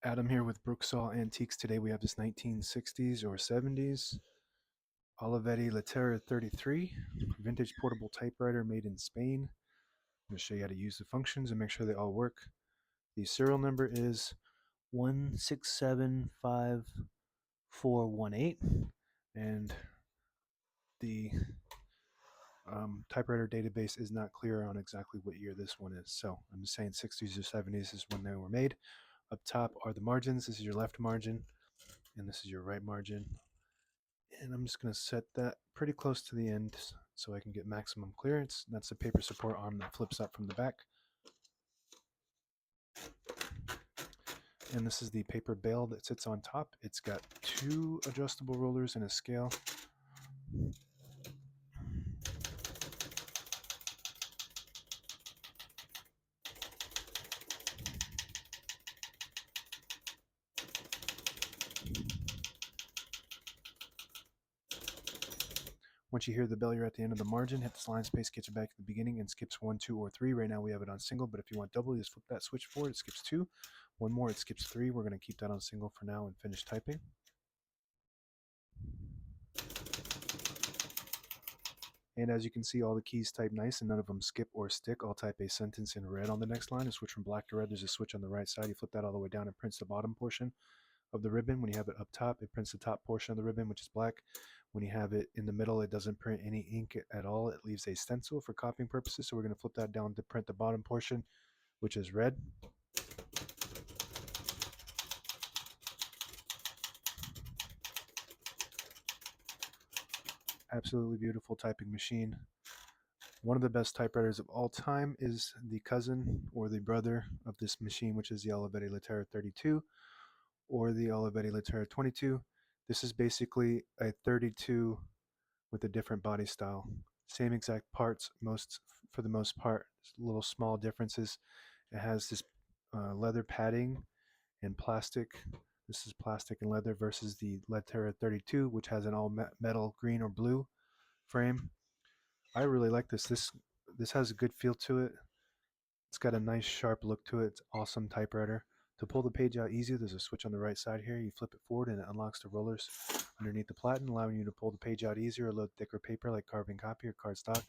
Adam here with Brooksaw Antiques. Today we have this 1960s or 70s Olivetti Lettera 33 vintage portable typewriter made in Spain. I'm going to show you how to use the functions and make sure they all work. The serial number is 1675418, and the typewriter database is not clear on exactly what year this one is. So I'm just saying 60s or 70s is when they were made. Up top are the margins. This is your left margin, and this is your right margin. And I'm just going to set that pretty close to the end so I can get maximum clearance. That's the paper support arm that flips up from the back. And this is the paper bale that sits on top. It's got two adjustable rollers and a scale. Once you hear the bell, you're at the end of the margin. Hit this line space, gets you back to the beginning, and skips 1, 2, or 3. Right now we have it on single, but if you want double, you just flip that switch forward. It skips 2. One more, it skips 3. We're going to keep that on single for now and finish typing. And as you can see, all the keys type nice and none of them skip or stick. I'll type a sentence in red on the next line and switch from black to red. There's a switch on the right side. You flip that all the way down and prints the bottom portion of the ribbon. When you have it up top, it prints the top portion of the ribbon, which is black. When you have it in the middle, it doesn't print any ink at all. It leaves a stencil for copying purposes. So we're going to flip that down to print the bottom portion, which is red. Absolutely beautiful typing machine. One of the best typewriters of all time is the cousin or the brother of this machine, which is the Olivetti Lettera 32 or the Olivetti Lettera 22. This is basically a 32 with a different body style. Same exact parts, for the most part, little small differences. It has this leather padding and plastic. This is plastic and leather versus the Lettera 32, which has an all metal green or blue frame. I really like this. This has a good feel to it. It's got a nice sharp look to it. It's awesome typewriter. To pull the page out easy, there's a switch on the right side here. You flip it forward and it unlocks the rollers underneath the platen, allowing you to pull the page out easier or load thicker paper like carbon copy or cardstock.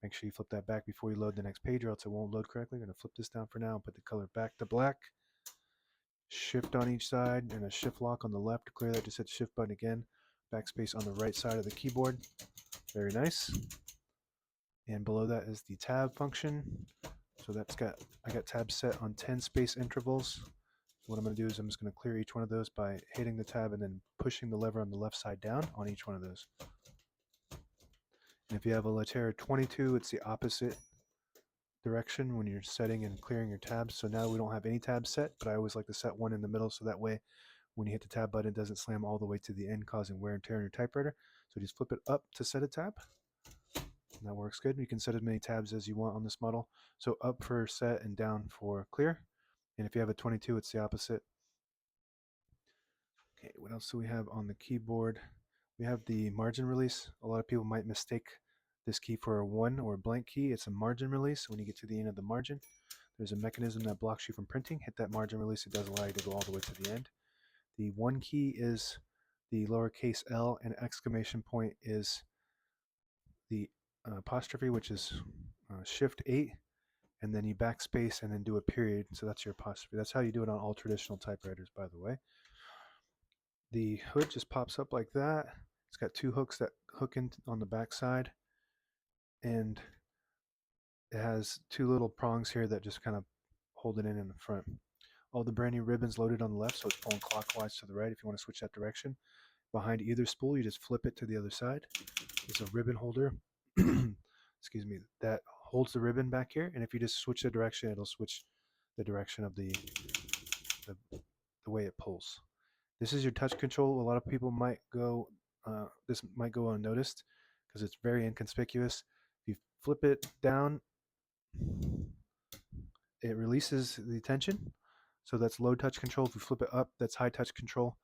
Make sure you flip that back before you load the next page or else it won't load correctly. I'm going to flip this down for now and put the color back to black. Shift on each side and a shift lock on the left. To clear that, just hit the shift button again. Backspace on the right side of the keyboard. Very nice. And below that is the tab function. So I got tabs set on 10 space intervals. What I'm going to do is I'm just going to clear each one of those by hitting the tab and then pushing the lever on the left side down on each one of those. And if you have a Lettera 22, it's the opposite direction when you're setting and clearing your tabs. So now we don't have any tabs set, but I always like to set one in the middle so that way when you hit the tab button, it doesn't slam all the way to the end, causing wear and tear on your typewriter. So just flip it up to set a tab. And that works good. You can set as many tabs as you want on this model. So up for set and down for clear. And if you have a 22, it's the opposite. Okay, what else do we have on the keyboard? We have the margin release. A lot of people might mistake this key for a 1 or a blank key. It's a margin release. When you get to the end of the margin, there's a mechanism that blocks you from printing. Hit that margin release. It does allow you to go all the way to the end. The 1 key is the lowercase l, and exclamation point is the apostrophe, which is shift 8, and then you backspace and then do a period. So that's your apostrophe. That's how you do it on all traditional typewriters, by the way. The hood just pops up like that. It's got 2 hooks that hook in on the back side, and it has 2 little prongs here that just kind of hold it in the front. All the brand new ribbons loaded on the left, so it's pulling clockwise to the right if you want to switch that direction. Behind either spool, you just flip it to the other side. There's a ribbon holder, excuse me, that holds the ribbon back here, and if you just switch the direction, it'll switch the direction of the way it pulls. This is your touch control. A lot of people might go, this might go unnoticed because it's very inconspicuous. If you flip it down, it releases the tension. So that's low touch control. If you flip it up, that's high touch control.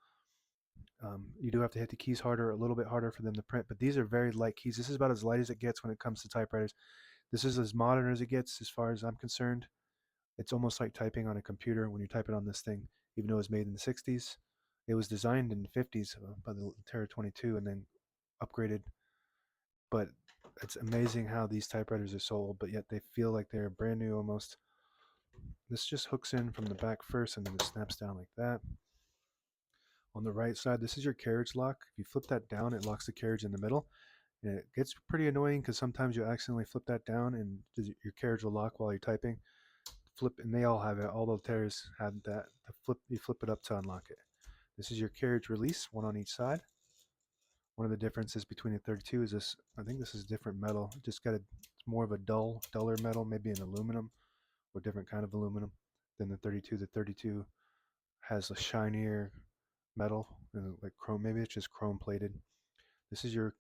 You do have to hit the keys harder, a little bit harder for them to print, but these are very light keys. This is about as light as it gets when it comes to typewriters. This is as modern as it gets as far as I'm concerned. It's almost like typing on a computer when you're typing on this thing. even though it was made in the 60s. It was designed in the 50s by the Lettera 22 and then upgraded. But it's amazing how these typewriters are so old, but yet they feel like they're brand new almost. This just hooks in from the back first and then it snaps down like that. On the right side, this is your carriage lock. If you flip that down, it locks the carriage in the middle. And it gets pretty annoying because sometimes you accidentally flip that down and your carriage will lock while you're typing. Flip, and they all have it. All the Letteras have that. You flip it up to unlock it. This is your carriage release, one on each side. One of the differences between the 32 is this. I think this is different metal. It just got it's more of a duller metal, maybe an aluminum or different kind of aluminum than the 32. The 32 has a shinier metal, like chrome. Maybe it's just chrome plated. This is your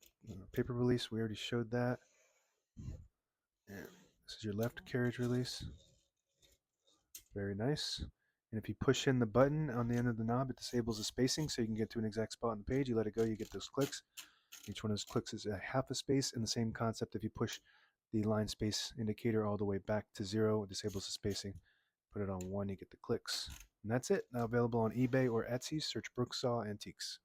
paper release. We already showed that. And this is your left carriage release. Very nice. And if you push in the button on the end of the knob, it disables the spacing so you can get to an exact spot on the page. You let it go, you get those clicks. Each one of those clicks is a half a space, and the same concept if you push the line space indicator all the way back to 0, it disables the spacing. Put it on 1, you get the clicks. And that's it. Now available on eBay or Etsy. Search Brooksaw Antiques.